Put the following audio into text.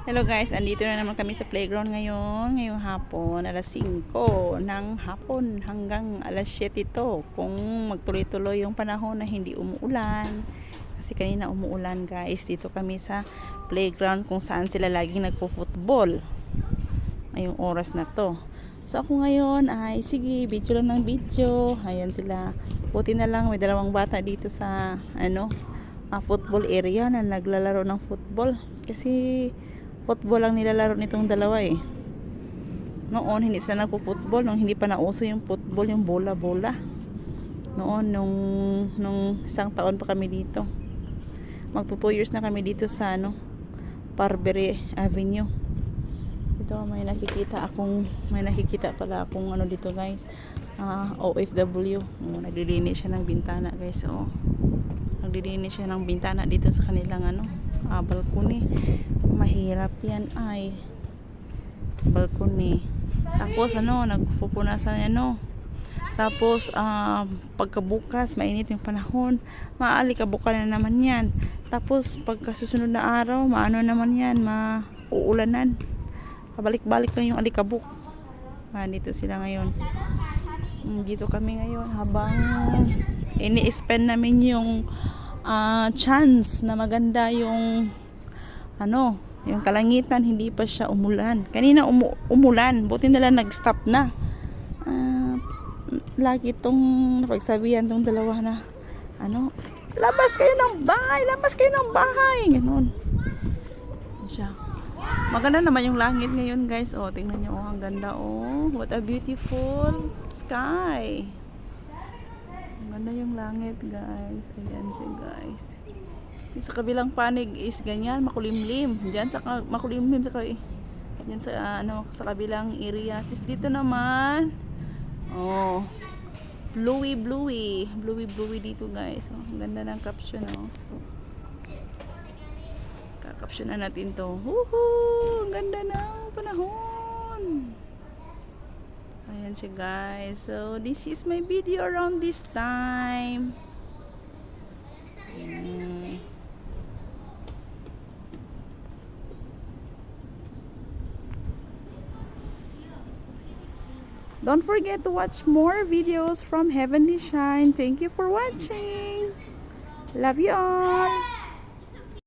Hello guys, andito na naman kami sa playground ngayong hapon, alas 5 ng hapon hanggang alas 7 to. Kung magtuloy-tuloy yung panahon na hindi umuulan. Kasi kanina umuulan guys, dito kami sa playground kung saan sila laging nagpo-football. Ngayong oras na to. So ako ngayon ay sige, video lang ng video. Ayan sila. Buti na lang may dalawang bata dito sa football area na naglalaro ng football. Kasi football lang nilalaro nitong dalawa eh. Noon hindi sila nagpo-football, nung hindi pa nauso yung football, yung bola-bola. Noon nung isang taon pa kami dito. Magto 2 years na kami dito sa Parbury Avenue. Ito may nakikita pala akong dito guys. OFW. Naglilinis siya ng bintana guys. Naglilinis siya ng bintana dito sa kanilang balkoni. Mahirap yan ay balkoni. Tapos nagpupunasan tapos pagkabukas mainit yung panahon, maalikabukan na naman yan. Tapos pagkasusunod na araw maano naman yan, mauulanan. Pabalik-balik lang yung alikabok. Dito sila ngayon. Dito kami ngayon habang ini-spend namin yung chance na maganda yung yung kalangitan, hindi pa siya umulan. Kanina umulan, buti nila nag-stop na. Lagi itong napagsabihan tong dalawa na labas kayo ng bahay, ganun siya. Maganda naman yung langit ngayon guys. Tingnan nyo, ang ganda what a beautiful sky. Ang ganda yung langit guys. Ayan siya guys. Sa kabilang panig is ganyan, makulimlim. Diyan sa makulimlim diyan sa kabilang area. Tapos dito naman bluey dito guys. Ang ganda ng caption Kakapsyonan natin to. Woohoo! Ang ganda ng panahon. Ayan siya guys. So this is my video around this time. Don't forget to watch more videos from Heavenly Shine. Thank you for watching. Love you all.